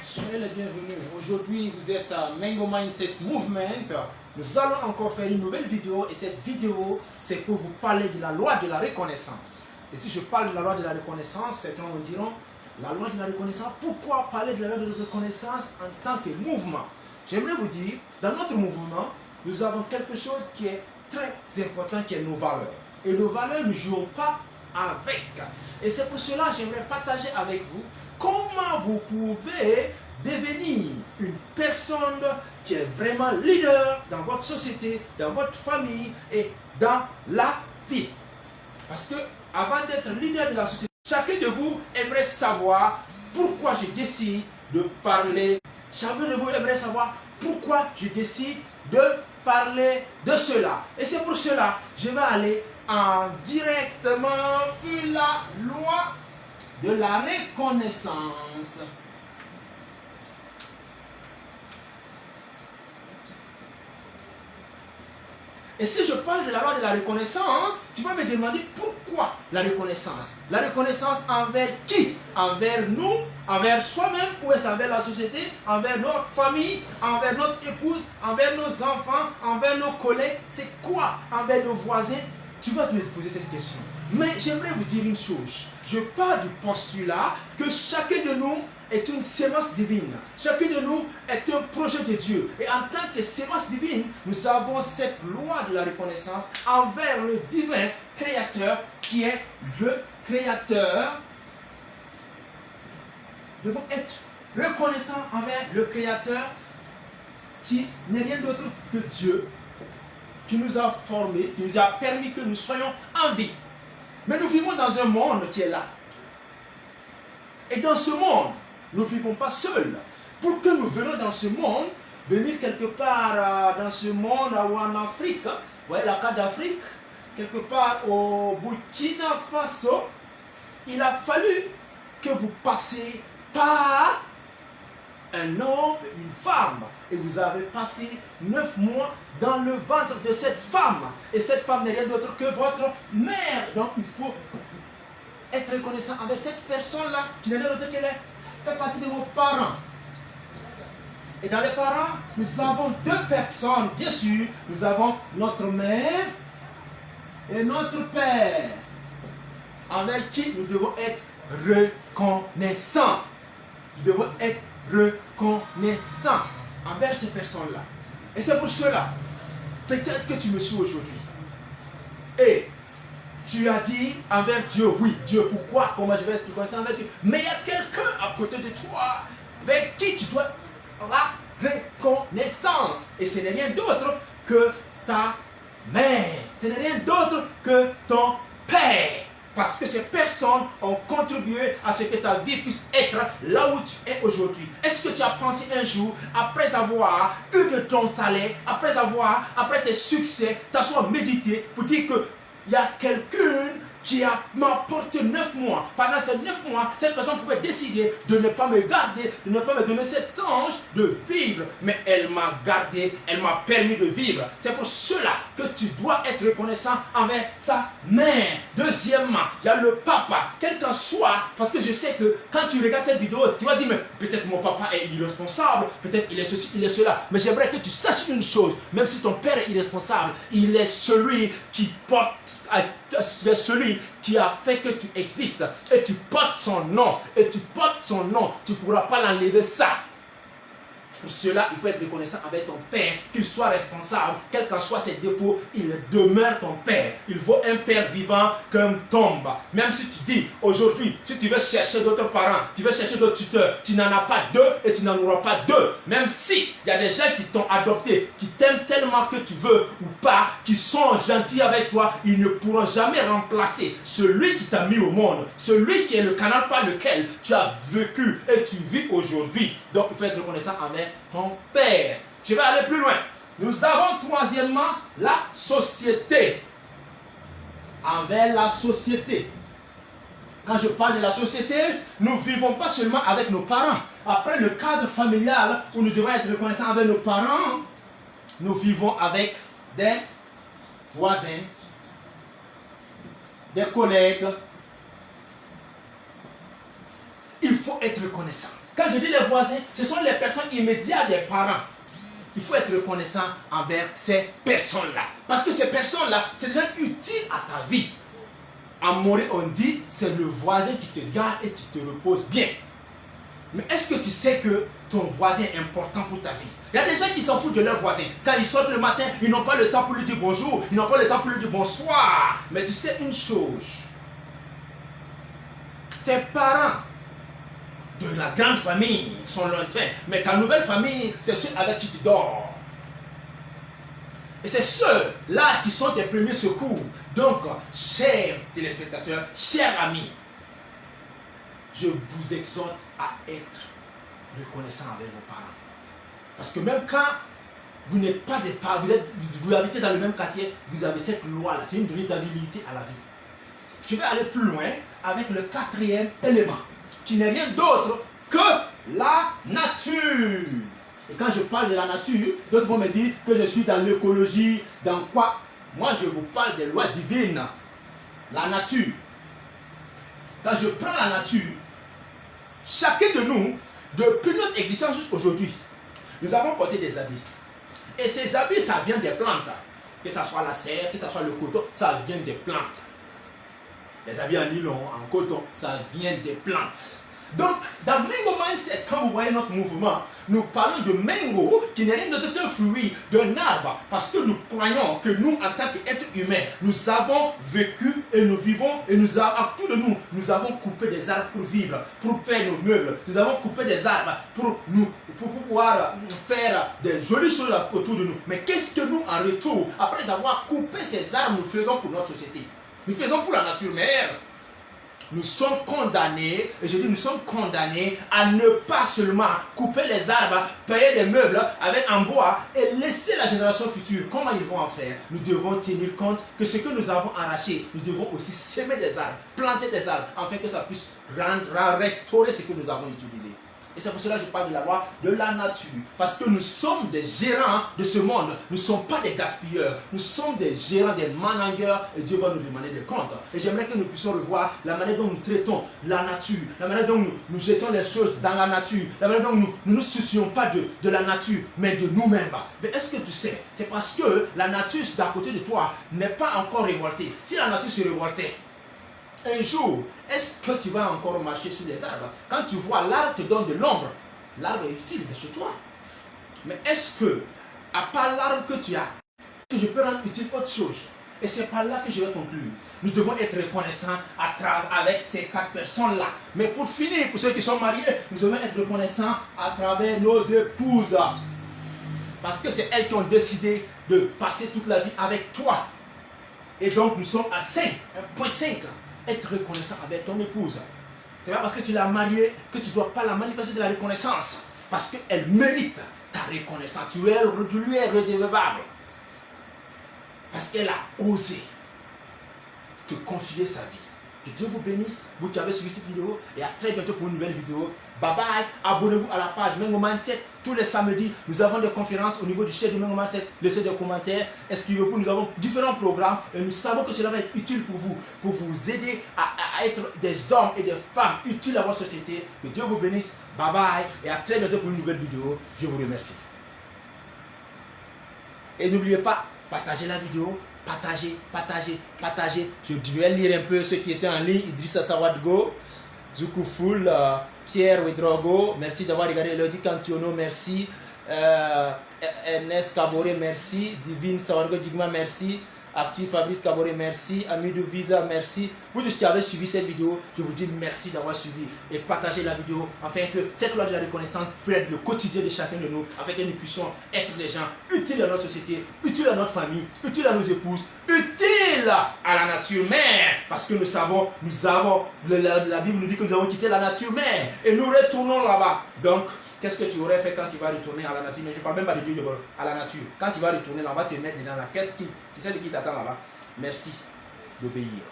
Soyez les bienvenus. Aujourd'hui, vous êtes à Mango Mindset Movement. Nous allons encore faire une nouvelle vidéo et cette vidéo, c'est pour vous parler de la loi de la reconnaissance. Et si je parle de la loi de la reconnaissance, certains me diront, la loi de la reconnaissance, pourquoi parler de la loi de la reconnaissance en tant que mouvement? J'aimerais vous dire, dans notre mouvement, nous avons quelque chose qui est très important, qui est nos valeurs. Et nos valeurs, nous ne jouons pas avec. Et c'est pour cela que j'aimerais partager avec vous comment vous pouvez devenir une personne qui est vraiment leader dans votre société, dans votre famille et dans la vie. Parce que avant d'être leader de la société, chacun de vous aimerait savoir pourquoi je décide de parler. Chacun de vous aimerait savoir pourquoi je décide de parler de cela. Et c'est pour cela que je vais aller directement sur la loi de la reconnaissance. Et si je parle de la loi de la reconnaissance, tu vas me demander pourquoi la reconnaissance? La reconnaissance envers qui? Envers nous, envers soi-même, ou est-ce envers la société, envers notre famille, envers notre épouse, envers nos enfants, envers nos collègues? C'est quoi? Envers nos voisins? Tu vas me poser cette question. Mais j'aimerais vous dire une chose. Je pars du postulat que chacun de nous est une sémence divine. Chacun de nous est un projet de Dieu. Et en tant que sémence divine, nous avons cette loi de la reconnaissance envers le divin créateur qui est le créateur. Nous devons être reconnaissants envers le créateur qui n'est rien d'autre que Dieu, qui nous a formés, qui nous a permis que nous soyons en vie. Mais nous vivons dans un monde qui est là. Et dans ce monde, nous ne vivons pas seuls. Pour que nous venions dans ce monde, venir quelque part dans ce monde ou en Afrique, vous voyez la carte d'Afrique, quelque part au Burkina Faso, il a fallu que vous passiez par un homme et une femme. Et vous avez passé 9 mois dans le ventre de cette femme. Et cette femme n'est rien d'autre que votre mère. Donc il faut être reconnaissant avec cette personne-là qui n'est rien d'autre qu'elle fait partie de vos parents. Et dans les parents, nous avons deux personnes. Bien sûr, nous avons notre mère et notre père, avec qui nous devons être reconnaissants. Nous devons être reconnaissants envers ces personnes-là. Et c'est pour cela, peut-être que tu me suis aujourd'hui. Et tu as dit envers Dieu, oui, Dieu, pourquoi? Comment je vais être reconnaissant envers Dieu? Mais il y a quelqu'un à côté de toi avec qui tu dois la reconnaissance. Et ce n'est rien d'autre que ta mère. Ce n'est rien d'autre que ton père. Parce que ces personnes ont contribué à ce que ta vie puisse être là où tu es aujourd'hui. Est-ce que tu as pensé un jour, après avoir eu de ton salaire, après tes succès, t'asseoir méditer pour dire que il y a quelqu'un qui m'a porté 9 mois. Pendant ces 9 mois, cette personne pouvait décider de ne pas me garder, de ne pas me donner cette chance de vivre. Mais elle m'a gardé, elle m'a permis de vivre. C'est pour cela que tu dois être reconnaissant envers ta mère. Deuxièmement, il y a le papa. Quel qu'en soit, parce que je sais que quand tu regardes cette vidéo, tu vas dire, mais peut-être mon papa est irresponsable, peut-être il est ceci, il est cela. Mais j'aimerais que tu saches une chose, même si ton père est irresponsable, il est celui qui porte, il est celui qui a fait que tu existes. Et tu portes son nom. Et tu portes son nom. Tu ne pourras pas l'enlever ça. Pour cela, il faut être reconnaissant avec ton père, qu'il soit responsable, quels qu'en soient ses défauts, il demeure ton père. Il vaut un père vivant qu'un tombe. Même si tu dis, aujourd'hui, si tu veux chercher d'autres parents, tu veux chercher d'autres tuteurs, tu n'en as pas deux et tu n'en auras pas deux. Même si il y a des gens qui t'ont adopté, qui t'aiment tellement que tu veux ou pas, qui sont gentils avec toi, ils ne pourront jamais remplacer celui qui t'a mis au monde, celui qui est le canal par lequel tu as vécu et tu vis aujourd'hui. Donc, il faut être reconnaissant envers ton père. Je vais aller plus loin. Nous avons troisièmement la société. Envers la société. Quand je parle de la société, nous ne vivons pas seulement avec nos parents. Après le cadre familial où nous devons être reconnaissants avec nos parents, nous vivons avec des voisins, des collègues. Il faut être reconnaissant. Quand je dis les voisins, ce sont les personnes immédiates des parents. Il faut être reconnaissant envers ces personnes-là. Parce que ces personnes-là, c'est déjà utile à ta vie. En Morée, on dit, c'est le voisin qui te garde et qui te repose bien. Mais est-ce que tu sais que ton voisin est important pour ta vie? Il y a des gens qui s'en foutent de leur voisin. Quand ils sortent le matin, ils n'ont pas le temps pour lui dire bonjour. Ils n'ont pas le temps pour lui dire bonsoir. Mais tu sais une chose. Tes parents de la grande famille sont lointains. Mais ta nouvelle famille, c'est ceux avec qui tu dors. Et c'est ceux-là qui sont tes premiers secours. Donc, chers téléspectateurs, chers amis, je vous exhorte à être reconnaissant avec vos parents. Parce que même quand vous n'êtes pas des parents, vous habitez dans le même quartier, vous avez cette loi-là. C'est une véritabilité à la vie. Je vais aller plus loin avec le quatrième élément, qui n'est rien d'autre que la nature. Et quand je parle de la nature, d'autres vont me dire que je suis dans l'écologie, dans quoi? Moi, je vous parle des lois divines. La nature. Quand je prends la nature, chacun de nous, depuis notre existence jusqu'aujourd'hui, nous avons porté des habits. Et ces habits, ça vient des plantes. Que ce soit la serre, que ce soit le coton, ça vient des plantes. Les habits en nylon, en coton, ça vient des plantes. Donc, dans Mango Mindset, quand vous voyez notre mouvement, nous parlons de mango qui n'est rien d'autre qu'un fruit d'un arbre. Parce que nous croyons que nous, en tant qu'êtres humains, nous avons vécu et nous vivons et à tous de nous, nous avons coupé des arbres pour vivre, pour faire nos meubles. Nous avons coupé des arbres pour pouvoir faire des jolies choses autour de nous. Mais qu'est-ce que nous, en retour, après avoir coupé ces arbres, nous faisons pour notre société? Nous faisons pour la nature mère. Nous sommes condamnés, et je dis nous sommes condamnés à ne pas seulement couper les arbres, payer des meubles avec en bois et laisser la génération future. Comment ils vont en faire? Nous devons tenir compte que ce que nous avons arraché, nous devons aussi semer des arbres, planter des arbres, afin que ça puisse restaurer ce que nous avons utilisé. Et c'est pour cela que je parle de la loi de la nature. Parce que nous sommes des gérants de ce monde. Nous ne sommes pas des gaspilleurs. Nous sommes des gérants, des managers. Et Dieu va nous demander des comptes. Et j'aimerais que nous puissions revoir la manière dont nous traitons la nature. La manière dont nous jetons les choses dans la nature. La manière dont nous ne nous soucions pas de la nature, mais de nous-mêmes. Mais est-ce que tu sais, c'est parce que la nature d'à côté de toi n'est pas encore révoltée. Si la nature se révoltait, un jour, est-ce que tu vas encore marcher sur les arbres? Quand tu vois l'arbre te donne de l'ombre, l'arbre est utile chez toi. Mais est-ce que, à part l'arbre que tu as, je peux rendre utile autre chose? Et c'est par là que je vais conclure. Nous devons être reconnaissants avec ces 4 personnes-là. Mais pour finir, pour ceux qui sont mariés, nous devons être reconnaissants à travers nos épouses. Parce que c'est elles qui ont décidé de passer toute la vie avec toi. Et donc nous sommes à 5,5. Être reconnaissant avec ton épouse. C'est pas parce que tu l'as mariée que tu ne dois pas la manifester de la reconnaissance. Parce qu'elle mérite ta reconnaissance. Tu lui es redevable. Parce qu'elle a osé te confier sa vie. Que Dieu vous bénisse, vous qui avez suivi cette vidéo. Et à très bientôt pour une nouvelle vidéo. Bye bye. Abonnez-vous à la page Mango Mindset. Tous les samedis, nous avons des conférences au niveau du chef de Mango Mindset. Laissez des commentaires. Inscrivez-vous. Nous avons différents programmes. Et nous savons que cela va être utile pour vous aider à être des hommes et des femmes utiles à votre société. Que Dieu vous bénisse. Bye bye. Et à très bientôt pour une nouvelle vidéo. Je vous remercie. Et n'oubliez pas, partagez la vidéo. Partagez. Je vais lire un peu ceux qui étaient en ligne. Idrissa Sawadgo, Zoukouful, Pierre Wedrogo, merci d'avoir regardé. Elodie Cantiono, merci. Ernest Kabore, merci. Divine Sawadgo Digma, merci. Arthur Fabrice Kabore, merci. Amidou Visa, merci. Vous tous qui avez suivi cette vidéo, je vous dis merci d'avoir suivi et partagez la vidéo afin que cette loi de la reconnaissance puisse être le quotidien de chacun de nous, afin que nous puissions être des gens utiles à notre société, utiles à notre famille, utiles à nos épouses, utiles à la nature mère. Parce que nous savons, la Bible nous dit que nous avons quitté la nature mère et nous retournons là-bas. Donc, qu'est-ce que tu aurais fait quand tu vas retourner à la nature? Mais je ne parle même pas de Dieu, à la nature. Quand tu vas retourner là, on va te mettre dedans là. Tu sais de qui t'attend là-bas? Merci d'obéir.